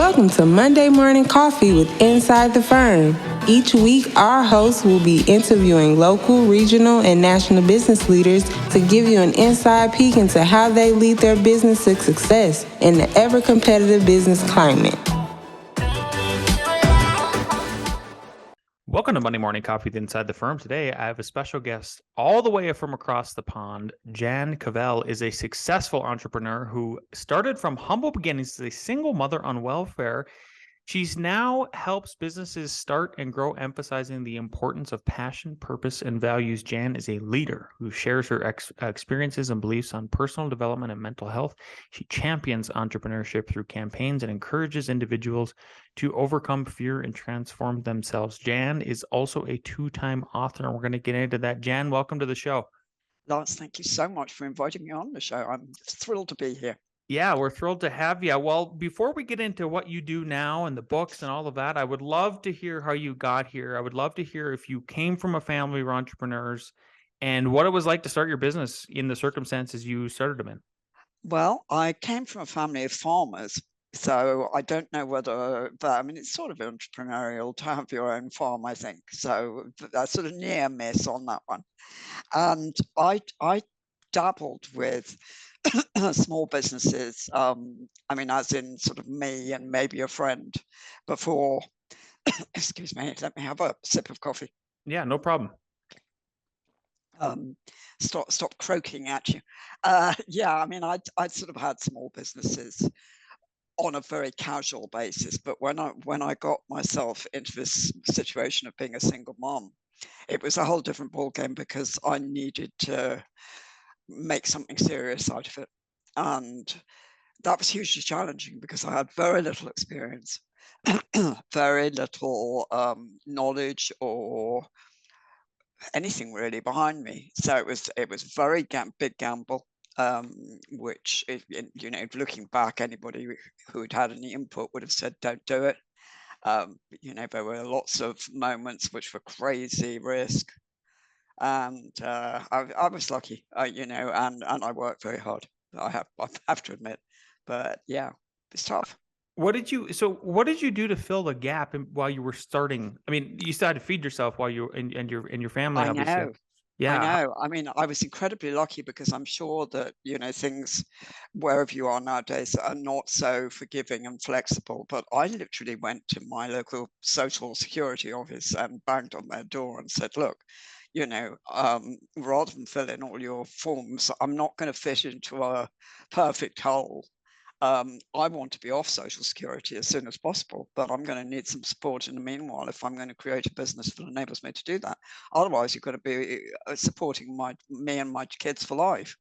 Welcome to Monday Morning Coffee with Inside the Firm. Each week, our hosts will be interviewing local, regional, and national business leaders to give you an inside peek into how they lead their business to success in the ever-competitive business climate. Welcome to Monday Morning Coffee with Inside the Firm. Today, I have a special guest all the way from across the pond. Jan Cavelle is a successful entrepreneur who started from humble beginnings as a single mother on welfare. She's now helps businesses start and grow, emphasizing the importance of passion, purpose, and values. Jan is a leader who shares her experiences and beliefs on personal development and mental health. She champions entrepreneurship through campaigns and encourages individuals to overcome fear and transform themselves. Jan is also a two-time author, and we're going to get into that. Jan, welcome to the show. Lance, thank you so much for inviting me on the show. I'm thrilled to be here. Yeah, we're thrilled to have you. Well, before we get into what you do now and the books and all of that, I would love to hear how you got here. I would love to hear if you came from a family of entrepreneurs and what it was like to start your business in the circumstances you started them in. Well, I came from a family of farmers, so I don't know whether, but I mean, it's sort of entrepreneurial to have your own farm, I think. So that's sort of near miss on that one. And I dabbled with small businesses, I mean, as in sort of me and maybe a friend before, excuse me, let me have a sip of coffee. Yeah, no problem. Stop croaking at you. Yeah, I mean, I'd sort of had small businesses on a very casual basis, but when I got myself into this situation of being a single mom, it was a whole different ballgame because I needed to make something serious out of it. And that was hugely challenging because I had very little experience, very little knowledge or anything really behind me. So it was very big gamble, which, you know, looking back, anybody who had had any input would have said, don't do it. You know, there were lots of moments which were crazy risk. And I was lucky, you know, and I worked very hard. I have to admit, but yeah, it's tough. What did you do to fill the gap while you were starting? I mean, you started to feed yourself while you and your family, I obviously. know. Yeah. I know. I mean, I was incredibly lucky because I'm sure that, you know, things wherever you are nowadays are not so forgiving and flexible. But I literally went to my local social security office and banged on their door and said, look, you know, rather than fill in all your forms, I'm not going to fit into a perfect hole. I want to be off social security as soon as possible, but I'm going to need some support in the meanwhile if I'm going to create a business that enables me to do that. Otherwise, you're going to be supporting me and my kids for life.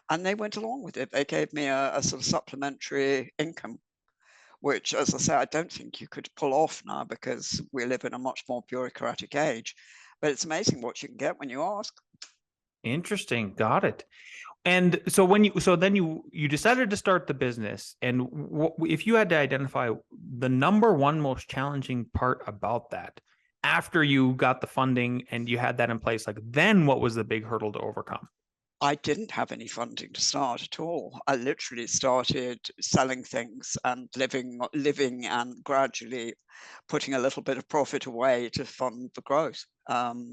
And they went along with it. They gave me a sort of supplementary income, which, as I say, I don't think you could pull off now because we live in a much more bureaucratic age. But it's amazing what you can get when you ask. Interesting. Got it. And so then you decided to start the business, and if you had to identify the number one most challenging part about that after you got the funding and you had that in place, like then what was the big hurdle to overcome? I didn't have any funding to start at all. I literally started selling things and living and gradually putting a little bit of profit away to fund the growth.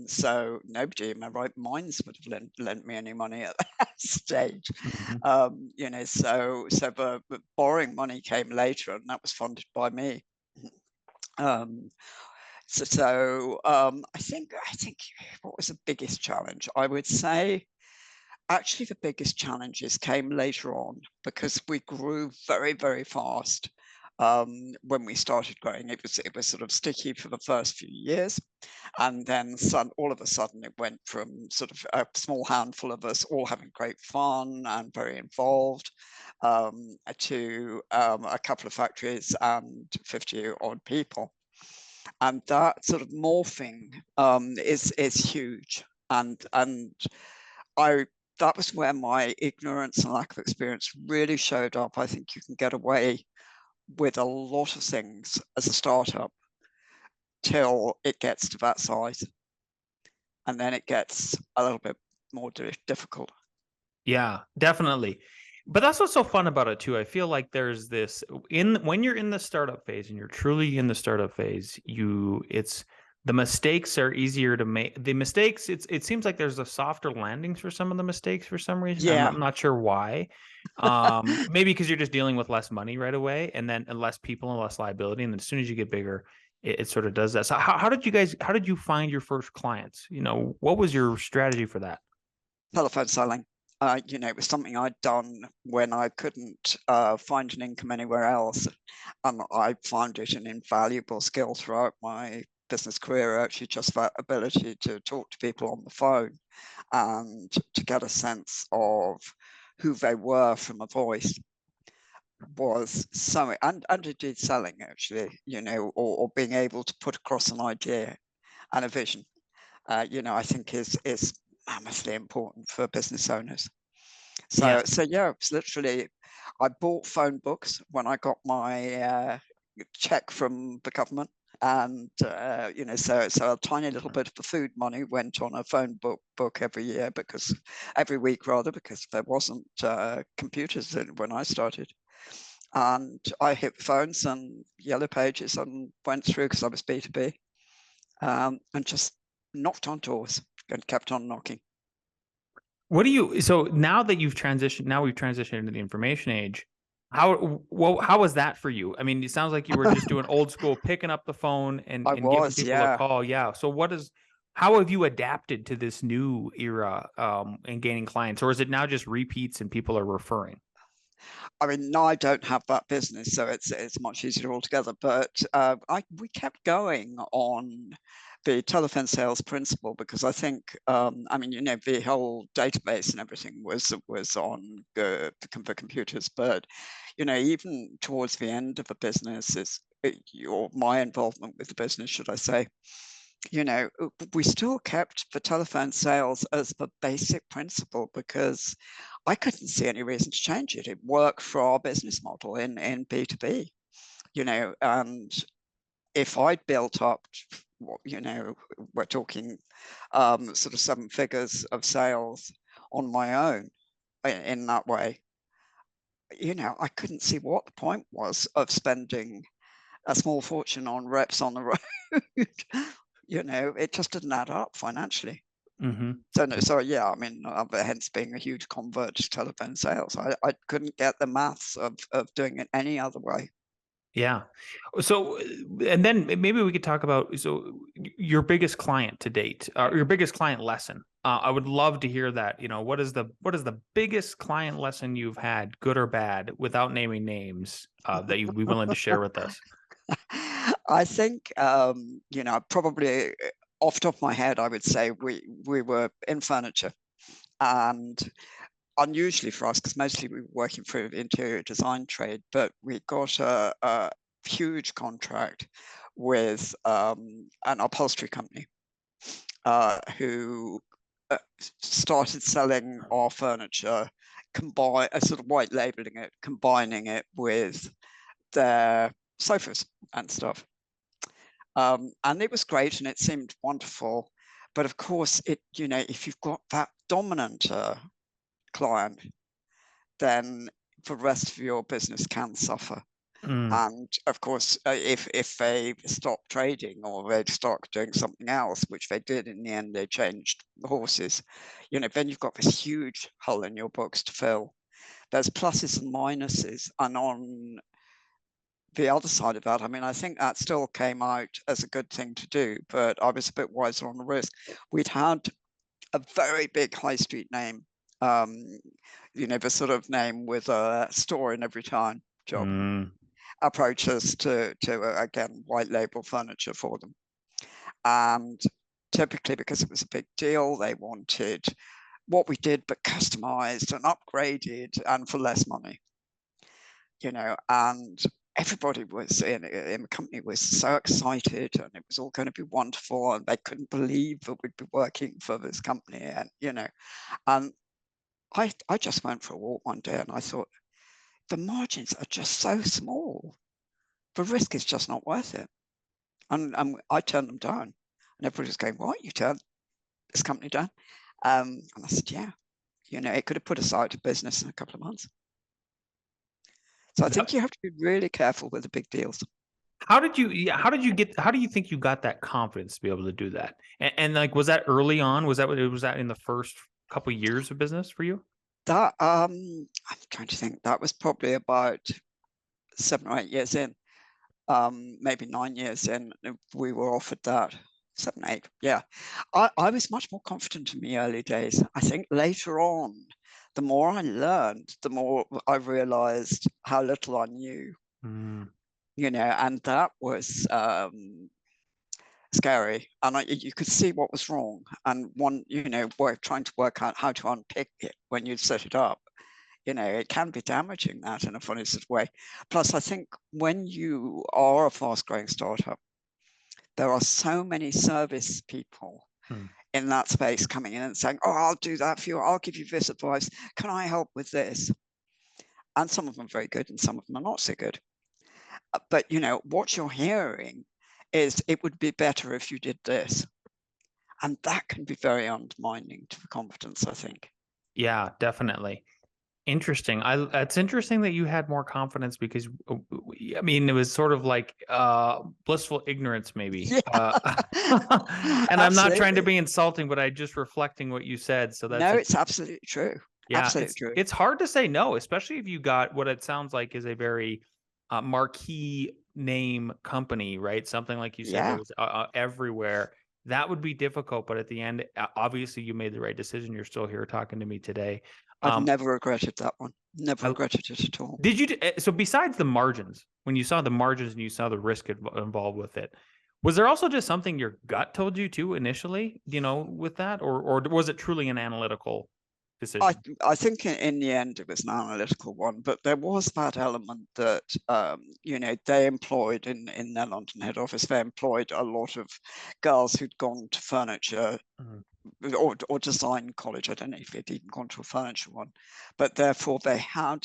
So nobody in my right minds would have lent me any money at that stage. Mm-hmm. You know, so the borrowing money came later, and that was funded by me. I think what was the biggest challenge? I would say actually the biggest challenges came later on because we grew very, very fast. When we started growing, it was sort of sticky for the first few years, and then all of a sudden it went from sort of a small handful of us all having great fun and very involved to a couple of factories and 50 odd people, and that sort of morphing is huge, and that was where my ignorance and lack of experience really showed up. I think you can get away with a lot of things as a startup till it gets to that size. And then it gets a little bit more difficult. Yeah, definitely. But that's what's so fun about it too. I feel like there's this when you're in the startup phase and you're truly in the startup phase, it's the mistakes are easier to make. The mistakes, it seems like there's a softer landings for some of the mistakes for some reason. Yeah. I'm not sure why. Maybe because you're just dealing with less money right away, and less people and less liability. And then as soon as you get bigger, it sort of does that. So how did you find your first clients? What was your strategy for that? Telephone selling. It was something I'd done when I couldn't find an income anywhere else. I found it an invaluable skill throughout my business career, actually, just that ability to talk to people on the phone and to get a sense of who they were from a voice was so, and indeed selling, actually, or being able to put across an idea and a vision, I think is mammothly important for business owners. Yeah. So yeah, it's literally, I bought phone books when I got my check from the government, and so a tiny little bit of the food money went on a phone book every week rather, because there wasn't computers when I started, and I hit phones and yellow pages and went through, because I was B2B, and just knocked on doors and kept on knocking. So now that we've transitioned into the information age, how was that for you? I mean, it sounds like you were just doing old school, picking up the phone and giving people a call. Yeah. So how have you adapted to this new era and gaining clients, or is it now just repeats and people are referring? I mean, now I don't have that business, so it's much easier altogether. But we kept going on the telephone sales principle, because I think, the whole database and everything was on the computers. But even towards the end of the business, or my involvement with the business, should I say, we still kept the telephone sales as the basic principle, because I couldn't see any reason to change it. It worked for our business model in B2B, and if I'd built up, we're talking sort of 7 figures of sales on my own in that way, I couldn't see what the point was of spending a small fortune on reps on the road. It just didn't add up financially. Mm-hmm. So yeah, I mean, hence being a huge convert to telephone sales. I couldn't get the maths of doing it any other way. Yeah. So, and then maybe we could talk about your biggest client to date, your biggest client lesson. I would love to hear that. What is the biggest client lesson you've had, good or bad, without naming names, that you'd be willing to share with us? I think, probably off the top of my head, I would say we were in furniture, and unusually for us, because mostly we were working for interior design trade, but we got a huge contract with an upholstery company who started selling our furniture, sort of white labeling it, combining it with their sofas and stuff. And it was great and it seemed wonderful. But of course, if you've got that dominant client, then the rest of your business can suffer. And of course, if they stop trading or they start doing something else, which they did in the end, they changed horses, then you've got this huge hole in your books to fill. There's pluses and minuses. And on the other side of that, I mean, I think that still came out as a good thing to do, but I was a bit wiser on the risk. We'd had a very big high street name, the sort of name with a store in every town job, approach us to again, white label furniture for them. And typically, because it was a big deal, they wanted what we did, but customized and upgraded and for less money, and everybody was in the company was so excited and it was all going to be wonderful and they couldn't believe that we'd be working for this company. And, and I just went for a walk one day and I thought, the margins are just so small. The risk is just not worth it. And I turned them down. And everybody was going, what, you turned this company down? And I said, yeah, it could have put us out of business in a couple of months. So I think you have to be really careful with the big deals. How did you think you got that confidence to be able to do that? And like, was that early on? Was that in the first couple of years of business for you? That I'm trying to think. That was probably about 7 or 8 years in, maybe 9 years in. We were offered that 7, 8. Yeah, I was much more confident in the early days. I think later on, the more I learned, the more I realized how little I knew. And that was scary, and you could see what was wrong, and we're trying to work out how to unpick it when you set it up. It can be damaging, that, in a funny sort of way. Plus, I think when you are a fast-growing startup, there are so many service people in that space coming in and saying, oh, I'll do that for you, I'll give you this advice, can I help with this? And some of them are very good and some of them are not so good. But what you're hearing is, it would be better if you did this. And that can be very undermining to the confidence, I think. Yeah, definitely. Interesting. It's interesting that you had more confidence because, I mean, it was sort of like blissful ignorance, maybe. Yeah. And I'm not trying to be insulting, but I just reflecting what you said. So that's no, it's absolutely true. Yeah, absolutely true. It's hard to say no, especially if you got what it sounds like is a very marquee name company, right? Something like you said that was everywhere. That would be difficult, but at the end, obviously, you made the right decision. You're still here talking to me today. I've never regretted that one. Never regretted it at all. Did you? So besides the margins, when you saw the margins and you saw the risk involved with it, was there also just something your gut told you to initially, with that, or was it truly an analytical decision? I think in the end it was an analytical one, but there was that element that they employed in their London head office. They employed a lot of girls who'd gone to furniture or design college. I don't know if they'd even gone to a furniture one, but therefore they had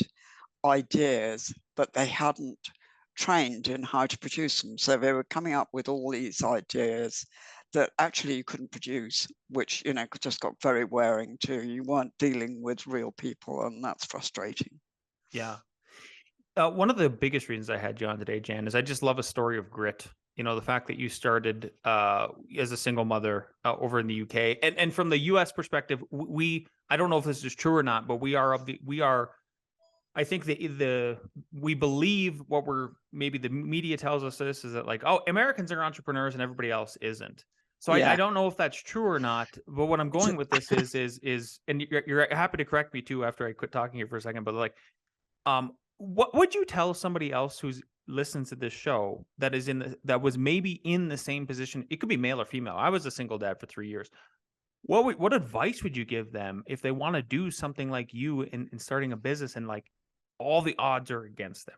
ideas, but they hadn't trained in how to produce them. So they were coming up with all these ideas that actually you couldn't produce, which just got very wearing too. You weren't dealing with real people, and that's frustrating. Yeah. One of the biggest reasons I had you on today, Jan, is I just love a story of grit. The fact that you started as a single mother over in the UK, and from the US perspective, I don't know if this is true or not, but we are. I think we believe what maybe the media tells us this is that, like, oh, Americans are entrepreneurs and everybody else isn't. So I don't know if that's true or not, but what I'm going with this is, and you're happy to correct me too after I quit talking here for a second, but like, what would you tell somebody else who's listens to this show that was maybe in the same position? It could be male or female. I was a single dad for 3 years. What advice would you give them if they want to do something like you in starting a business and like all the odds are against them?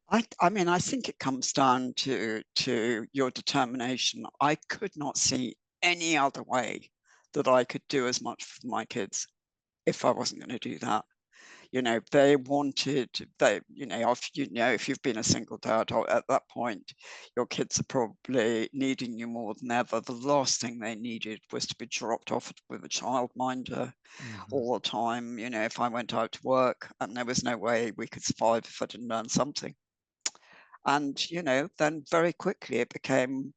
I mean, I think it comes down to your determination. I could not see any other way that I could do as much for my kids if I wasn't going to do that. They wanted, if you've been a single dad at that point, your kids are probably needing you more than ever. The last thing they needed was to be dropped off with a childminder all the time. If I went out to work, and there was no way we could survive if I didn't learn something. And, then very quickly it became,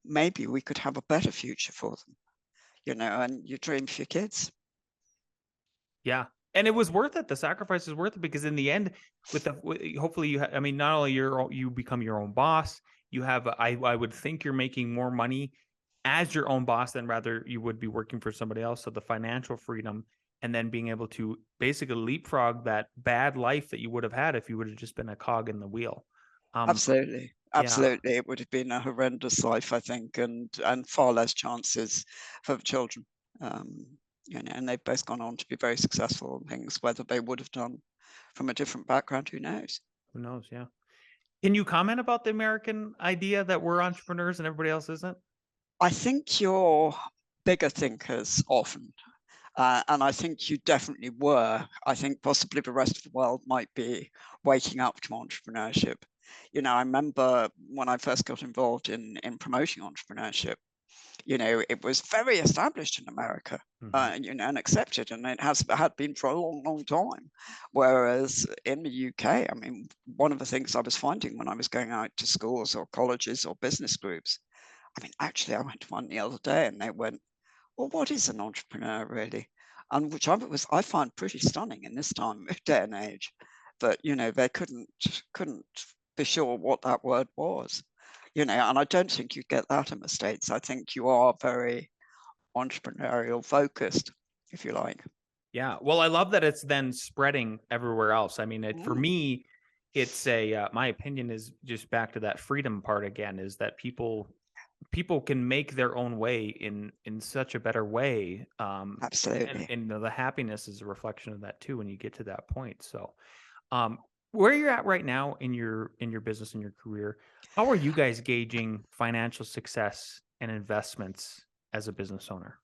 maybe we could have a better future for them, and you dream for your kids. Yeah. And it was worth it. The sacrifice is worth it, because in the end, hopefully not only you become your own boss, you have, I would think you're making more money as your own boss than rather you would be working for somebody else. So the financial freedom, and then being able to basically leapfrog that bad life that you would have had if you would have just been a cog in the wheel. Absolutely. It would have been a horrendous life, I think, and far less chances for the children. And they've both gone on to be very successful in things. Whether they would have done from a different background, who knows? Who knows? Yeah. Can you comment about the American idea that we're entrepreneurs and everybody else isn't? I think you're bigger thinkers often. And I think you definitely were. I think possibly the rest of the world might be waking up to entrepreneurship. I remember when I first got involved in promoting entrepreneurship, it was very established in America, and accepted, and it had been for a long, long time. Whereas in the UK, I mean, one of the things I was finding when I was going out to schools or colleges or business groups, I mean, actually, I went to one the other day, and they went, "Well, what is an entrepreneur really?" And which I find pretty stunning in this day and age, that they couldn't be sure what that word was. And I don't think you get that in the States. I think you are very entrepreneurial focused, if you like. Yeah. Well, I love that it's then spreading everywhere else. I mean, for Mm, me, it's my opinion is just back to that freedom part again, is that people can make their own way in such a better way. absolutely. And the happiness is a reflection of that too when you get to that point. So, um, where you're at right now in your business and your career, how are you guys gauging financial success and investments as a business owner?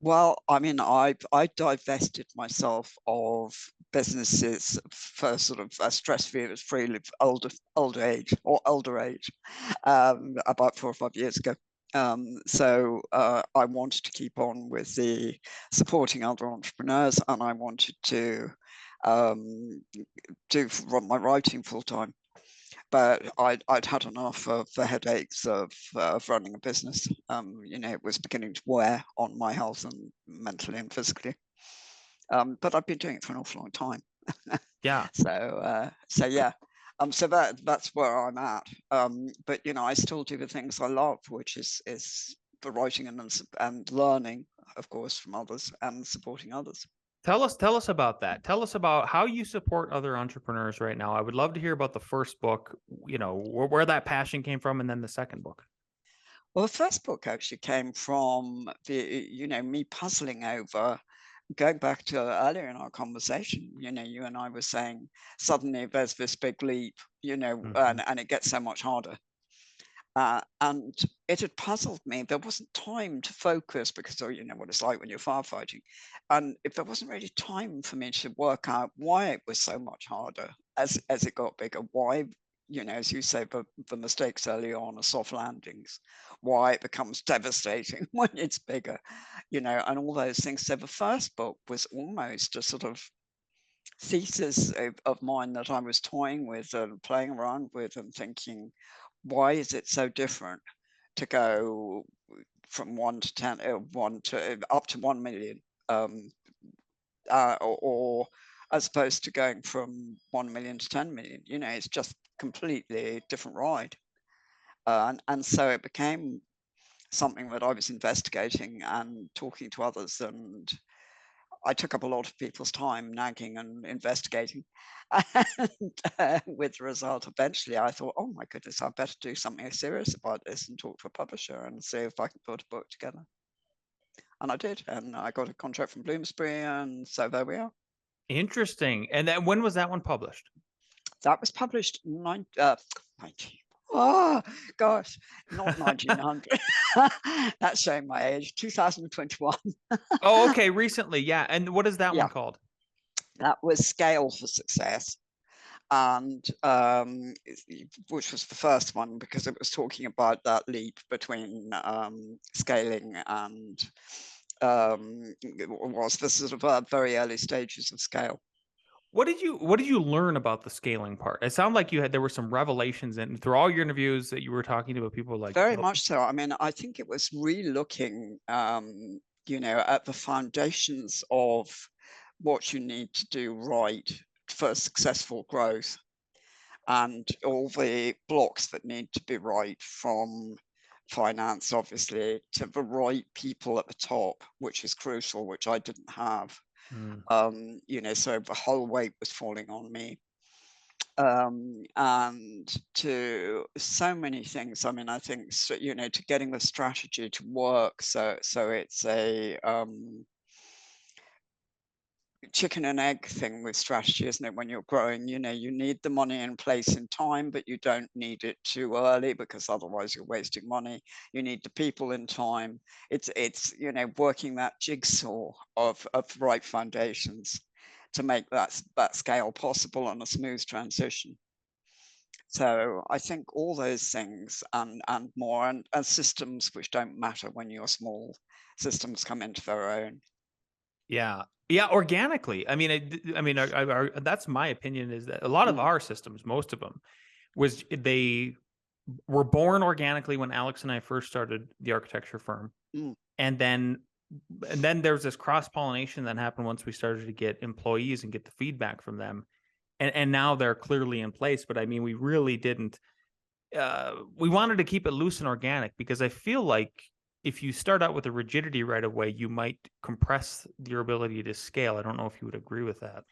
Well, I mean, I divested myself of businesses for sort of a stress-free older age, about 4 or 5 years ago. So I wanted to keep on with the supporting other entrepreneurs, and I wanted to um, run my writing full time. But I'd had enough of the headaches of running a business. It was beginning to wear on my health, and mentally and physically. But I've been doing it for an awful long time. Yeah. So yeah. So that's where I'm at. But I still do the things I love, which is the writing and learning, of course, from others and supporting others. Tell us about that. Tell us about how you support other entrepreneurs right now. I would love to hear about the first book, where that passion came from, and then the second book. Well, the first book actually came from me puzzling over, going back to earlier in our conversation. You and I were saying suddenly there's this big leap, Mhm. and it gets so much harder. And it had puzzled me. There wasn't time to focus because, you know what it's like when you're firefighting. And if there wasn't really time for me to work out why it was so much harder as it got bigger, why, as you say, the mistakes early on are soft landings, why it becomes devastating when it's bigger, and all those things. So the first book was almost a sort of thesis of mine that I was toying with and playing around with and thinking, why is it so different to go from 1 to 10, one to up to 1 million, or as opposed to going from 1 million to 10 million? It's just completely different ride, and so it became something that I was investigating and talking to others, and I took up a lot of people's time nagging and investigating. And with the result, eventually I thought, oh my goodness, I better do something serious about this and talk to a publisher and see if I can put a book together. And I did. And I got a contract from Bloomsbury. And so there we are. Interesting. And then when was that one published? That was published 19. Oh, gosh, not 1900. That's showing my age. 2021. Oh, okay, recently. Yeah. And what is that one Yeah, called? that was Scale for Success. And which was the first one because it was talking about that leap between scaling and was the sort of very early stages of scale. What did you learn about the scaling part? It sounded like there were some revelations and through all your interviews that you were talking about people like, Very much so. I mean, I think it was re-looking, at the foundations of what you need to do right for successful growth, and all the blocks that need to be right, from finance, obviously, to the right people at the top, which is crucial, which I didn't have. Mm. So the whole weight was falling on me. And to so many things. I mean, I think, to getting the strategy to work. So it's a chicken and egg thing with strategy, isn't it? When you're growing, you need the money in place in time, but you don't need it too early because otherwise you're wasting money. You need the people in time. It's working that jigsaw of right foundations to make that scale possible and a smooth transition. So I think all those things and more, and systems which don't matter when you're small, systems come into their own. Yeah. Yeah, organically. I mean, that's my opinion, is that a lot of our systems, most of them, they were born organically when Alex and I first started the architecture firm. And then there's this cross-pollination that happened once we started to get employees and get the feedback from them. And now they're clearly in place. But I mean, we really didn't, we wanted to keep it loose and organic, because I feel like if you start out with a rigidity right away, you might compress your ability to scale. I don't know if you would agree with that.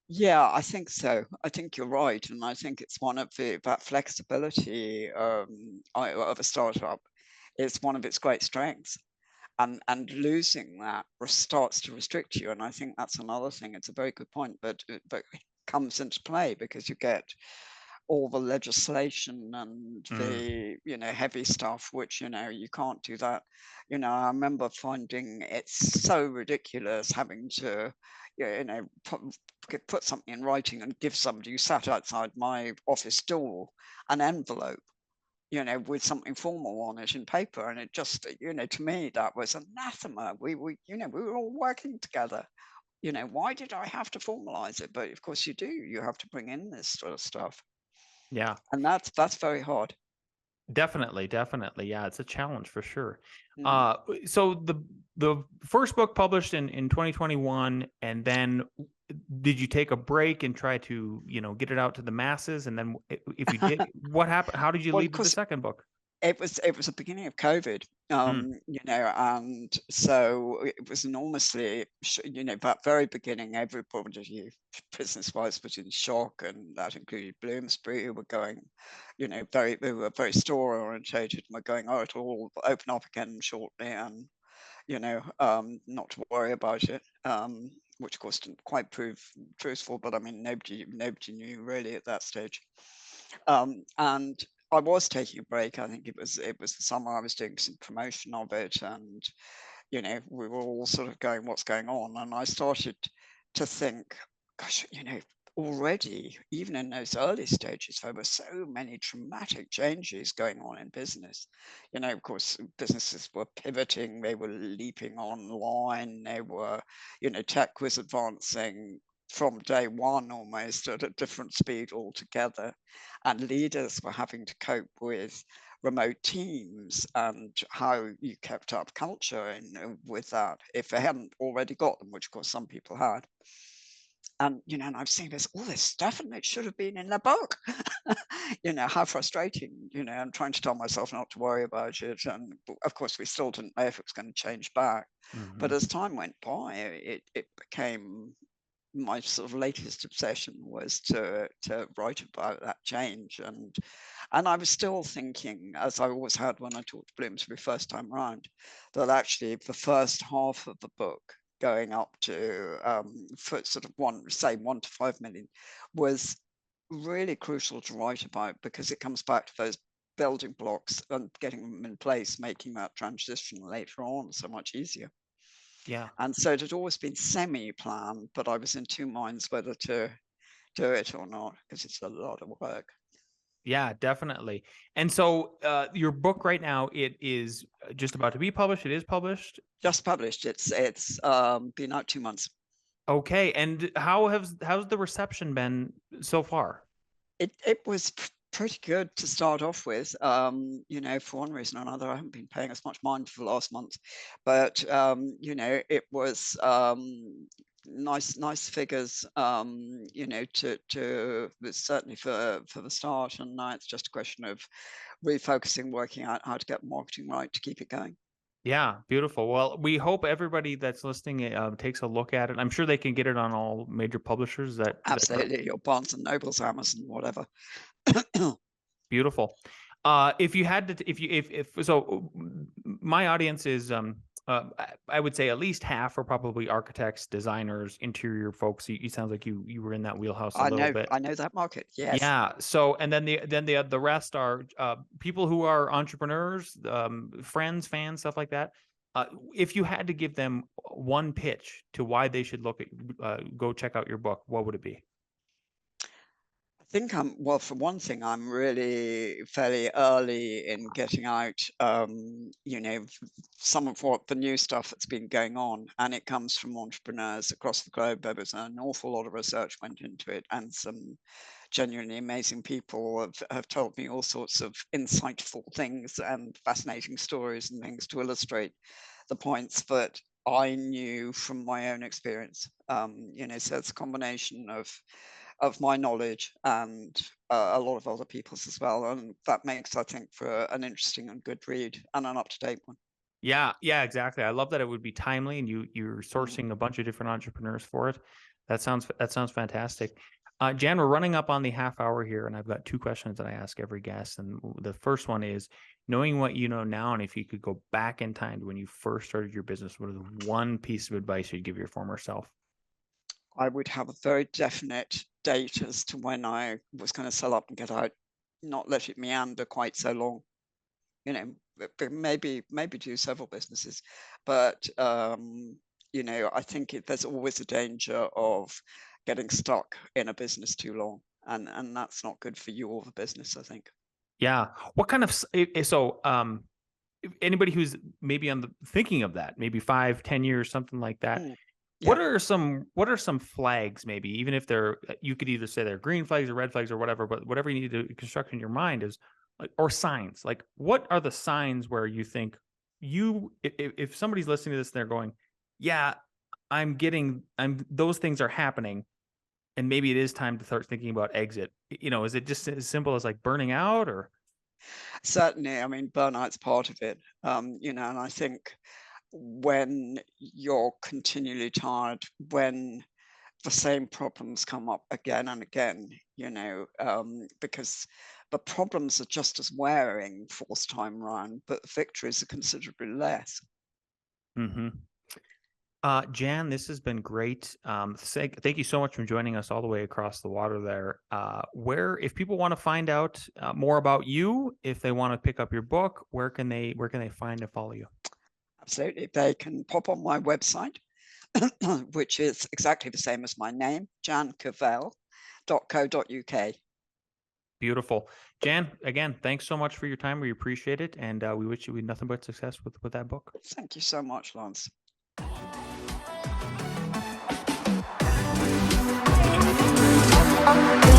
Yeah, I think so. I think you're right, and I think it's one of that flexibility of a startup. It's one of its great strengths, and losing that starts to restrict you. And I think that's another thing. It's a very good point, but it comes into play because you get all the legislation and the heavy stuff, which you can't do that. I remember finding it's so ridiculous having to put something in writing and give somebody who sat outside my office door an envelope with something formal on it in paper. And it just, to me, that was anathema. We were all working together. Why did I have to formalize it? But of course you do. You have to bring in this sort of stuff. Yeah. And that's very hard. Definitely. Yeah, it's a challenge for sure. So the first book published in 2021, and then did you take a break and try to, get it out to the masses? And then if you did, what happened? How did you lead to the second book? It was the beginning of COVID, and so it was enormously, that very beginning, everybody business-wise was in shock, and that included Bloomsbury, who were going, we were very store-orientated, and we're going, oh, it'll all open up again shortly, and not to worry about it, which of course didn't quite prove truthful, but I mean, nobody knew really at that stage, and I was taking a break. I think it was the summer. I was doing some promotion of it, and we were all sort of going, what's going on? And I started to think, gosh, already, even in those early stages, there were so many dramatic changes going on in business. Of course, businesses were pivoting, they were leaping online, they were, tech was advancing from day one almost at a different speed altogether, and leaders were having to cope with remote teams and how you kept up culture with that if they hadn't already got them, which of course some people had. And and I've seen all this stuff, and it should have been in the book. How frustrating. I'm trying to tell myself not to worry about it, and of course we still didn't know if it was going to change back. But as time went by, it became my sort of latest obsession was to write about that change, and I was still thinking, as I always had when I talked to Bloomsbury first time around, that actually the first half of the book, going up to for sort of 1 to 5 million, was really crucial to write about, because it comes back to those building blocks and getting them in place, making that transition later on so much easier. Yeah. And so it had always been semi-planned, but I was in two minds whether to do it or not, because it's a lot of work. Yeah, definitely. And so your book right now, it is just about to be published. It is published? Just published. It's been out 2 months. Okay. And how's the reception been so far? It was pretty good to start off with. For one reason or another, I haven't been paying as much mind for the last month, but it was nice figures. To certainly for the start, and now it's just a question of refocusing, working out how to get marketing right to keep it going. Yeah, beautiful. Well, we hope everybody that's listening takes a look at it. I'm sure they can get it on all major publishers. Absolutely, your Barnes and Nobles, Amazon, whatever. Beautiful. If you had to, if so, my audience is I would say at least half are probably architects, designers, interior folks. You sounds like you were in that wheelhouse a little bit. I know that market. Yes. Yeah. So, and then the rest are people who are entrepreneurs, friends, fans, stuff like that. If you had to give them one pitch to why they should go check out your book, what would it be? think well, for one thing, I'm really fairly early in getting out, some of what the new stuff that's been going on, and it comes from entrepreneurs across the globe. There was an awful lot of research went into it, and some genuinely amazing people have told me all sorts of insightful things and fascinating stories and things to illustrate the points that I knew from my own experience. So it's a combination of my knowledge and a lot of other people's as well, and that makes, I think, for an interesting and good read and an up-to-date one. Yeah, exactly. I love that it would be timely, and you're sourcing a bunch of different entrepreneurs for it. That sounds fantastic. Jan, we're running up on the half hour here, and I've got two questions that I ask every guest. And the first one is, knowing what you know now, and if you could go back in time to when you first started your business, what is one piece of advice you'd give your former self? I would have a very definite date as to when I was going to sell up and get out, not let it meander quite so long. Maybe do several businesses, but I think there's always a danger of getting stuck in a business too long, and that's not good for you or the business, I think. Yeah. What kind of if anybody who's maybe thinking of that, maybe 5-10 years, something like that. Yeah. What are some flags, maybe, even if you could either say they're green flags or red flags or whatever, but whatever you need to construct in your mind is or signs. Like, what are the signs where you think if somebody's listening to this and they're going, yeah, those things are happening, and maybe it is time to start thinking about exit. Is it just as simple as like burning out? Or certainly, I mean, burnout's part of it, and I think when you're continually tired, when the same problems come up again and again, because the problems are just as wearing fourth time round, but victories are considerably less. Mm-hmm. Jan, this has been great. Thank you so much for joining us all the way across the water there. If people want to find out more about you, if they want to pick up your book, where can they find and follow you? Absolutely. They can pop on my website, which is exactly the same as my name, jancavelle.co.uk. Beautiful. Jan, again, thanks so much for your time. We appreciate it. And we wish you nothing but success with that book. Thank you so much, Lance. Okay.